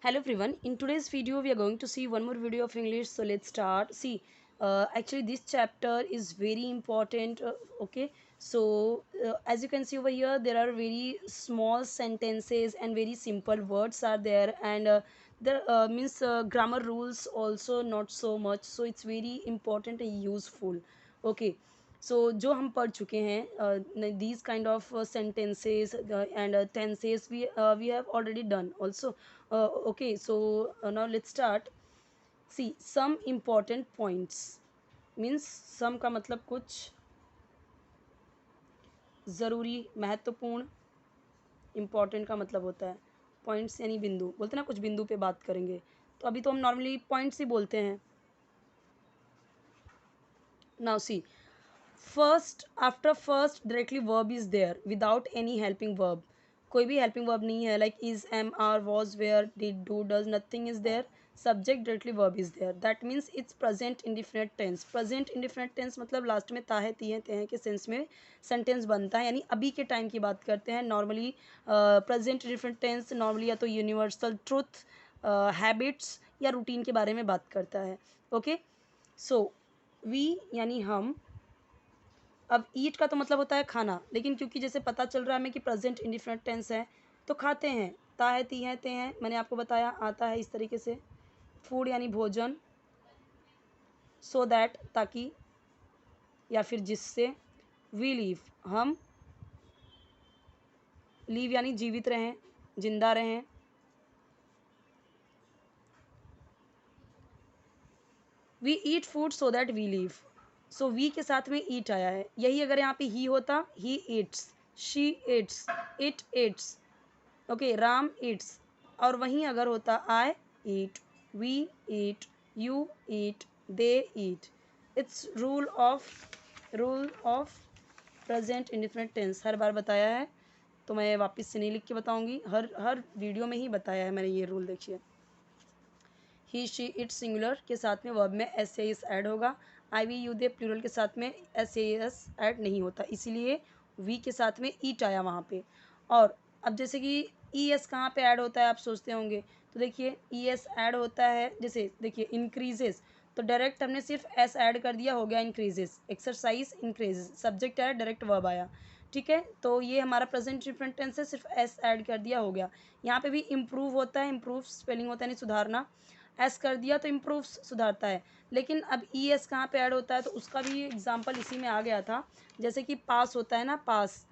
Hello everyone. In today's video, we are going to see one more video of English. So let's start. See, actually, this chapter is very important. Okay, so as you can see over here, there are very small sentences and very simple words are there, and there means grammar rules also not so much. So it's very important and useful. Okay. सो जो हम पढ़ चुके हैं these kind of sentences and tenses we have already done also okay, so now let's start. See, some important points means some का मतलब कुछ ज़रूरी महत्वपूर्ण, important का मतलब होता है पॉइंट्स यानी बिंदु, बोलते हैं ना कुछ बिंदु पे बात करेंगे। तो अभी तो हम नॉर्मली पॉइंट्स ही बोलते हैं। Now see, first after first directly verb is there without any helping verb. कोई भी हेल्पिंग वर्ब नहीं है, like is, am, are, was, were, did, do, does, nothing is there. Subject directly verb is there, that means it's present indefinite tense. Present indefinite tense मतलब last में ता है, ती है, ते हैं के सेंस में सेंटेंस बनता है, यानी अभी के टाइम की बात करते हैं। Normally present indefinite tense normally या तो यूनिवर्सल ट्रुथ, हैबिट्स या रूटीन के बारे में बात करता है। ओके, सो वी यानी हम। अब ईट का तो मतलब होता है खाना, लेकिन क्योंकि जैसे पता चल रहा है हमें कि प्रेजेंट इंडिफिनिट टेंस है तो खाते हैं। ता है, ती है, ते हैं, मैंने आपको बताया आता है इस तरीके से। फूड यानी भोजन, सो दैट ताकि या फिर जिससे। वी लीव हम, लीव यानी जीवित रहें, जिंदा रहें। We eat food so that we live. So we के साथ में ईट आया है, यही अगर यहाँ पे ही होता he eats, she eats, it eats, okay, Ram eats. और वहीं अगर होता I eat, we eat, you eat, they eat. It's rule of present indefinite tense. हर बार बताया है तो मैं वापस से नहीं लिख के बताऊंगी, हर हर वीडियो में ही बताया है मैंने ये रूल। देखिए, ही शी इट सिंगुलर के साथ में वर्ब में एस ए एस ऐड होगा। आई वी यू दे प्लूरल के साथ में एस ए एस ऐड नहीं होता, इसीलिए वी के साथ में ईट आया वहाँ पे। और अब जैसे कि ई एस कहाँ पे ऐड होता है आप सोचते होंगे, तो देखिए ई एस ऐड होता है, जैसे देखिए इंक्रीजेस, तो डायरेक्ट हमने सिर्फ एस ऐड कर दिया, हो गया इंक्रीजेस। एक्सरसाइज इंक्रीजेस, सब्जेक्ट आया, डायरेक्ट वर्ब आया। ठीक है, तो ये हमारा प्रेजेंट डिफरेंट टेंस है, सिर्फ एस ऐड कर दिया, हो गया। यहाँ पे भी इम्प्रूव होता है, इम्प्रूव स्पेलिंग होता है यानी सुधारना। एस कर दिया तो इम्प्रूव सुधारता है। लेकिन अब ई एस कहाँ पे ऐड होता है, तो उसका भी एग्जाम्पल इसी में आ गया था। जैसे कि पास होता है ना, पास,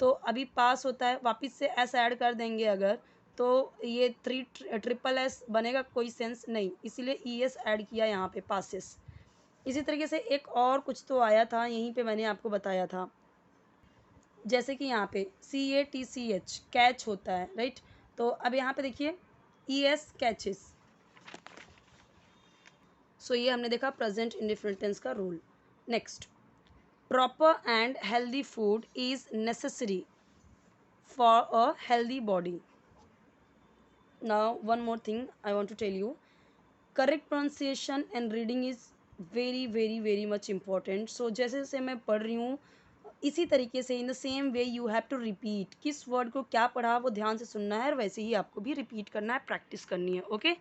तो अभी पास होता है, वापस से एस ऐड कर देंगे अगर, तो ये ट्रिपल एस बनेगा, कोई सेंस नहीं, इसीलिए ई एस ऐड किया यहाँ पे, पासिस। इसी तरीके से एक और कुछ तो आया था, यहीं पे मैंने आपको बताया था, जैसे कि यहाँ पे C A T C H catch होता है, राइट। तो अब यहाँ पे देखिए ई एस कैचेस। सो ये हमने देखा प्रेजेंट इंडिफिनिट टेंस का rule. Next, proper and healthy food is necessary for a healthy body. Now one more thing I want to tell you, correct pronunciation and reading is very very very much important. So जैसे जैसे मैं पढ़ रही हूँ इसी तरीके से in the same way you have to repeat, किस वर्ड को क्या पढ़ा वो ध्यान से सुनना है, और वैसे ही आपको भी रिपीट करना है, प्रैक्टिस करनी है। ओके,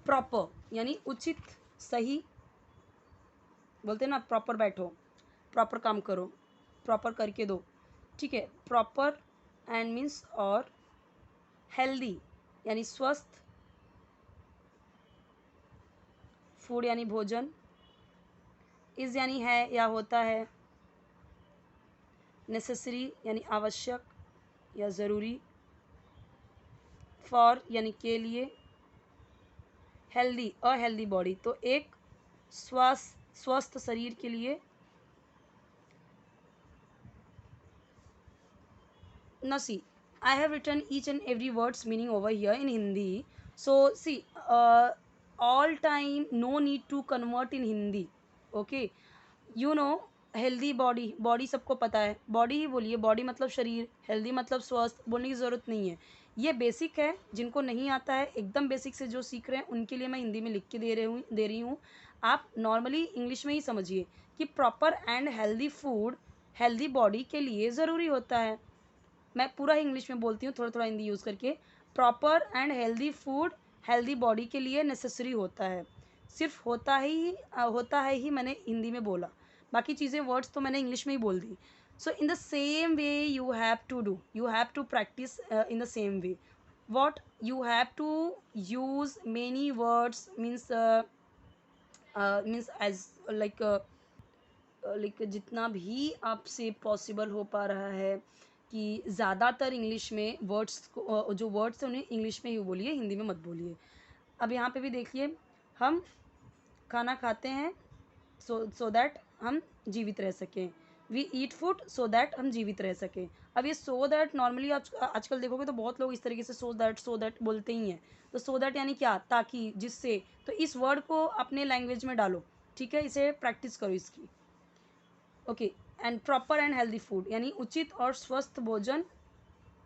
प्रॉपर यानी उचित, सही, बोलते हैं ना प्रॉपर बैठो, प्रॉपर काम करो, प्रॉपर करके दो। ठीक है, प्रॉपर एंड मीन्स और हेल्दी यानी स्वस्थ, फूड यानी भोजन, इज़ यानी है या होता है, नेसेसरी यानी आवश्यक या ज़रूरी, फॉर यानी के लिए, हेल्दी अहेल्दी बॉडी तो एक स्वस्थ शरीर के लिए। Now see, I have written each and every word's meaning over here in Hindi. So see, all time no need to convert in Hindi. Okay, you know, healthy body, body सबको पता है, body ही बोलिए, body मतलब शरीर, healthy मतलब स्वस्थ, बोलने की ज़रूरत नहीं है। ये बेसिक है, जिनको नहीं आता है एकदम बेसिक से जो सीख रहे हैं उनके लिए मैं हिंदी में लिख के दे रही हूँ। आप नॉर्मली इंग्लिश में ही समझिए कि proper and healthy food healthy body के लिए ज़रूरी होता है। मैं पूरा ही इंग्लिश में बोलती हूँ, थोड़ा थोड़ा हिंदी यूज़ करके। Proper and healthy food healthy body के लिए नेसेसरी होता है। सिर्फ होता है ही मैंने हिंदी में बोला, बाकी चीज़ें वर्ड्स तो मैंने इंग्लिश में ही बोल दी। So in the same way you have to practise in the same way. what you have to use many words means as like जितना भी आपसे पॉसिबल हो पा रहा है कि ज़्यादातर इंग्लिश में वर्ड्स को जो वर्ड्स हैं उन्हें इंग्लिश में ही बोलिए, हिंदी में मत बोलिए। अब यहाँ पे भी देखिए, हम खाना खाते हैं सो दैट हम जीवित रह सकें। We eat food so that हम जीवित रह सकें। अब ये सो दैट नॉर्मली आजकल देखोगे तो बहुत लोग इस तरीके से सो दैट बोलते ही हैं। तो सो दैट यानी क्या, ताकि, जिससे। तो इस वर्ड को अपने लैंग्वेज में डालो, ठीक है, इसे प्रैक्टिस करो इसकी। Okay. And proper and healthy food यानी उचित और स्वस्थ भोजन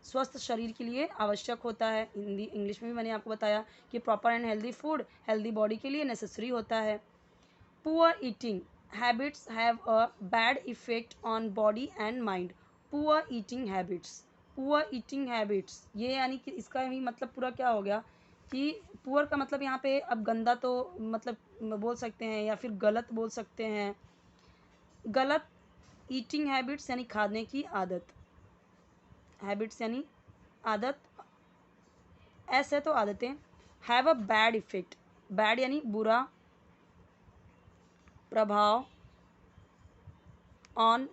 स्वस्थ शरीर के लिए आवश्यक होता है। हिंदी इंग्लिश में भी मैंने आपको बताया कि proper and healthy food healthy body के लिए नेसेसरी होता है। Poor eating habits have a bad effect on body and mind. Poor eating habits ये यानी कि इसका ही मतलब पूरा क्या हो गया कि पुअर का मतलब यहाँ पे अब गंदा तो मतलब बोल सकते हैं या फिर गलत बोल सकते हैं। गलत ईटिंग हैबिट्स यानी खाने की आदत, हैबिट्स यानी आदत, ऐसे है तो आदतें। Have a bad effect, bad यानी बुरा प्रभाव, ऑन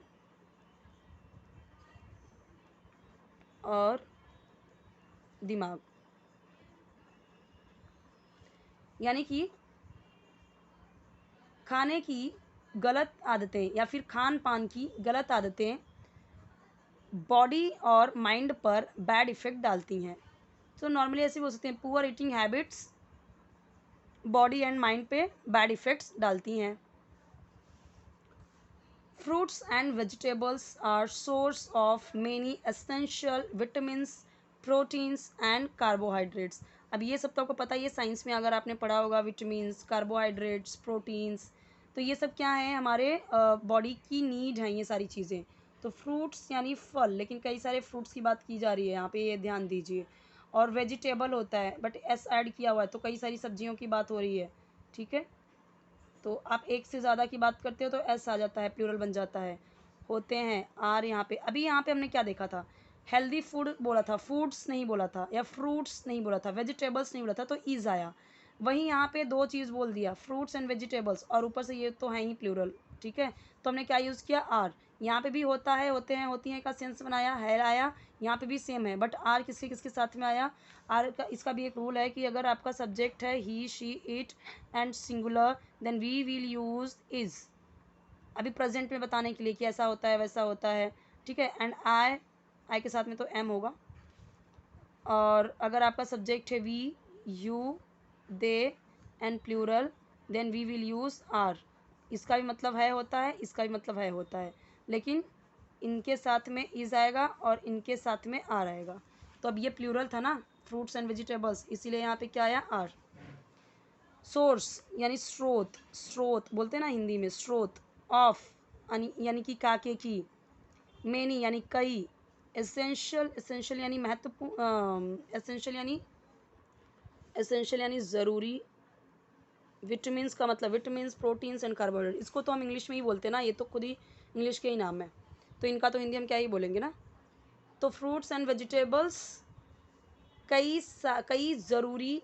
और दिमाग, यानी कि खाने की गलत आदतें या फिर खान पान की गलत आदतें बॉडी और माइंड पर बैड इफेक्ट डालती हैं। तो नॉर्मली ऐसे बोल सकते हैं, poor eating habits body and mind पे बैड इफेक्ट्स डालती हैं। Fruits and vegetables are source of many essential vitamins, proteins and carbohydrates. अब ये सब तो आपको पता ही है, साइंस में अगर आपने पढ़ा होगा, विटामिन्स, कार्बोहाइड्रेट्स, प्रोटीन्स, तो ये सब क्या है, हमारे बॉडी की नीड है ये सारी चीज़ें। तो फ्रूट्स यानी फल, लेकिन कई सारे फ्रूट्स की बात की जा रही है यहाँ पे, ये ध्यान दीजिए। और वेजिटेबल होता है बट एस ऐड किया हुआ है, तो कई सारी सब्जियों की बात हो रही है, ठीक है। तो आप एक से ज़्यादा की बात करते हो तो एस आ जाता है, प्लूरल बन जाता है। होते हैं आर यहाँ पे। अभी यहाँ पे हमने क्या देखा था, हेल्दी फूड बोला था, फूड्स नहीं बोला था, या फ्रूट्स नहीं बोला था, वेजिटेबल्स नहीं बोला था, तो ईज आया। वहीं यहाँ पे दो चीज़ बोल दिया, फ्रूट्स एंड वेजिटेबल्स, और ऊपर से ये तो है ही प्लूरल, ठीक है। तो हमने क्या यूज़ किया, आर। यहाँ पे भी होता है, होते हैं, होती हैं का सेंस बनाया, है आया, यहाँ पे भी सेम है, बट आर किसके किसके साथ में आया। आर का इसका भी एक रूल है कि अगर आपका सब्जेक्ट है he, she, it and singular, then we will use is, अभी प्रेजेंट में बताने के लिए कि ऐसा होता है वैसा होता है, ठीक है। एंड आई के साथ में तो एम होगा। और अगर आपका सब्जेक्ट है we, you, they and plural, then we will use are. इसका भी मतलब है होता है, इसका भी मतलब है होता है, लेकिन इनके साथ में इज़ आएगा और इनके साथ में आर आएगा। तो अब ये प्लूरल था ना, फ्रूट्स एंड वेजिटेबल्स, इसीलिए यहाँ पे क्या आया, आर। सोर्स यानी स्रोत, स्रोत बोलते हैं ना हिंदी में, स्रोत। ऑफ यानी कि काके की। मेनी यानी कई। एसेंशियल, एसेंशियल यानी महत्वपूर्ण, एसेंशियल यानी ज़रूरी। विटामिन्स का मतलब विटामिन्स, प्रोटीन्स एंड कार्बोहाइड्रेट, इसको तो हम इंग्लिश में ही बोलते हैं ना, ये तो खुद ही इंग्लिश के ही नाम है, तो इनका तो हिंदी हम क्या ही बोलेंगे ना। तो फ्रूट्स एंड वेजिटेबल्स कई ज़रूरी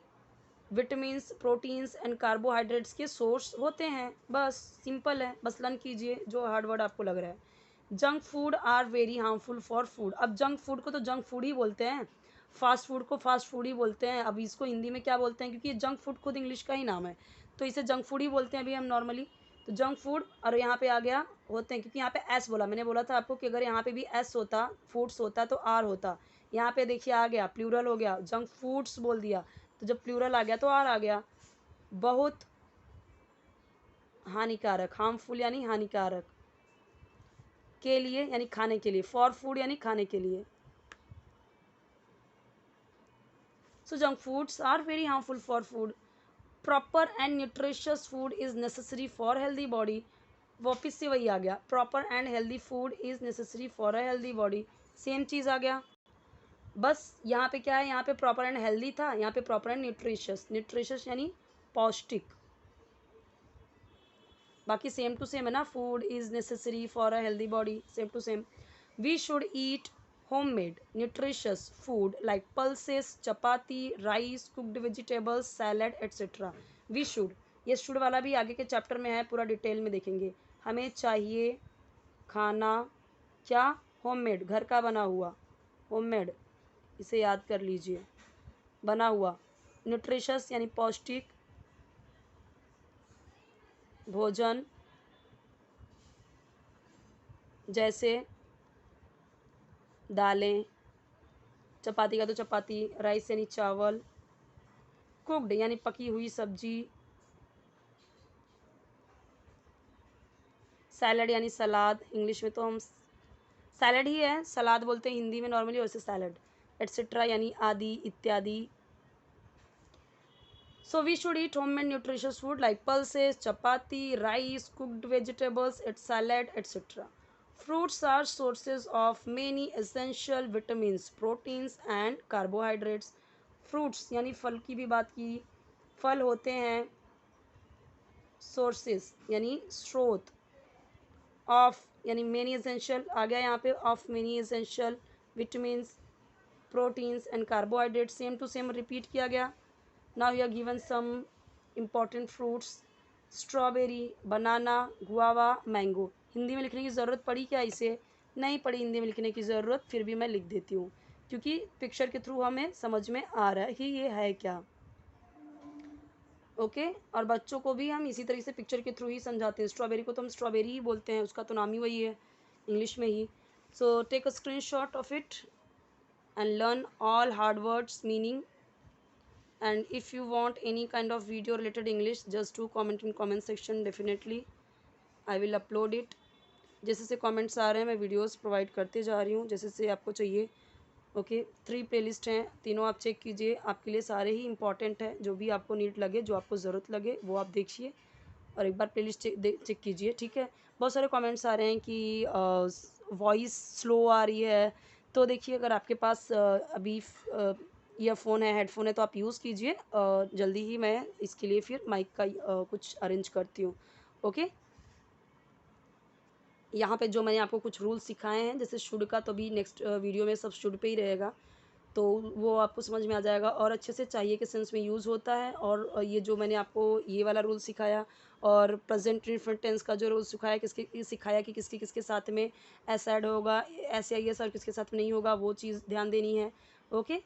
विटामिन्स, प्रोटीन्स एंड कार्बोहाइड्रेट्स के सोर्स होते हैं। बस सिंपल है, बस लर्न कीजिए जो हार्ड वर्ड आपको लग रहा है। Junk food are very harmful for food. अब जंक फूड को तो जंक फूड ही बोलते हैं, फास्ट फूड को फास्ट फूड ही बोलते हैं। अब इसको हिंदी में क्या बोलते हैं, क्योंकि ये जंक फूड खुद इंग्लिश का ही नाम है, तो इसे जंक फूड ही बोलते हैं अभी हम नॉर्मली। तो जंक फूड, और यहाँ पे आ गया होते हैं, क्योंकि यहाँ पे एस बोला, मैंने बोला था आपको कि अगर यहाँ पे भी एस होता, फूड्स होता, तो आर होता। यहाँ पे देखिए आ गया, प्लूरल हो गया, जंक फूड्स बोल दिया, तो जब प्लूरल आ गया तो आर आ गया। बहुत हानिकारक, हार्मफुल यानी हानिकारक, के लिए यानी खाने के लिए, फॉर फूड यानी खाने के लिए। So junk foods are very harmful for food. Proper and nutritious food is necessary for healthy body. वापिस से वही आ गया, proper and healthy food is necessary for a healthy body, same चीज़ आ गया। बस यहाँ पे क्या है, यहाँ पे प्रॉपर एंड हेल्दी था, यहाँ पे प्रॉपर एंड न्यूट्रिशियस। न्यूट्रिशियस यानी पौष्टिक, बाकी सेम टू सेम है ना, food is necessary for a healthy body, same to same. We should eat homemade nutritious food like pulses, chapati, rice, cooked vegetables, salad etc. we should, ये should वाला भी आगे के चैप्टर में है, पूरा डिटेल में देखेंगे। हमें चाहिए खाना क्या, होममेड, घर का बना हुआ, होममेड, इसे याद कर लीजिए, बना हुआ। न्यूट्रिशस यानी पौष्टिक भोजन, जैसे दालें, चपाती का तो चपाती, राइस यानी चावल, कुक्ड यानी पकी हुई सब्जी, सैलड यानी सलाद, इंग्लिश में तो हम सैलड ही है, सलाद बोलते हैं हिंदी में नॉर्मली, वैसे सैलड, एट्सेट्रा यानी आदि इत्यादि। So we should eat homemade nutritious food like pulses, chapati, rice, cooked vegetables, at salad etcetera. Fruits are sources of many essential vitamins, proteins and carbohydrates. Fruits यानी फल की भी बात की, फल होते हैं सोर्सेस यानी स्रोत, ऑफ यानी मेनी एसेंशियल आ गया यहाँ पे, of many essential vitamins, proteins and carbohydrate, same to same repeat किया गया। Now you are given some important fruits, strawberry, banana, guava, mango. Hindi में लिखने की ज़रूरत पड़ी क्या इसे? नहीं पड़ी हिंदी में लिखने की ज़रूरत, फिर भी मैं लिख देती हूँ क्योंकि पिक्चर के थ्रू हमें समझ में आ रहा है कि ये है क्या। ओके और बच्चों को भी हम इसी तरीके से पिक्चर के थ्रू ही समझाते हैं। स्ट्रॉबेरी को तो हम स्ट्रॉबेरी ही बोलते हैं, उसका तो नाम ही वही है इंग्लिश में ही। So take a screenshot of it and learn all hard words meaning, and if you want any kind of video related English just do comment in comment section, definitely I will upload it। जैसे से comments आ रहे हैं मैं videos provide करते जा रही हूँ जैसे से आपको चाहिए। ओके 3 प्लेलिस्ट हैं, तीनों आप चेक कीजिए, आपके लिए सारे ही इंपॉर्टेंट हैं, जो भी आपको नीड लगे, जो आपको ज़रूरत लगे वो आप देखिए और एक बार प्लेलिस्ट चेक कीजिए, ठीक है। बहुत सारे कमेंट्स आ रहे हैं कि वॉइस स्लो आ रही है, तो देखिए अगर आपके पास अभी ईयरफोन है, हेडफोन है तो आप यूज़ कीजिए, जल्दी ही मैं इसके लिए फिर माइक का कुछ अरेंज करती हूँ। ओके यहाँ पे जो मैंने आपको कुछ रूल्स सिखाए हैं जैसे शुड का, तो भी नेक्स्ट वीडियो में सब शुड पे ही रहेगा, तो वो आपको समझ में आ जाएगा और अच्छे से चाहिए के सेंस में यूज़ होता है। और ये जो मैंने आपको ये वाला रूल सिखाया और प्रेजेंट इंडेफिनिट टेंस का जो रूल सिखाया सिखाया कि किसके किसके साथ में एस ऐड होगा, एस या एस और किसके साथ में नहीं होगा, वो चीज़ ध्यान देनी है। ओके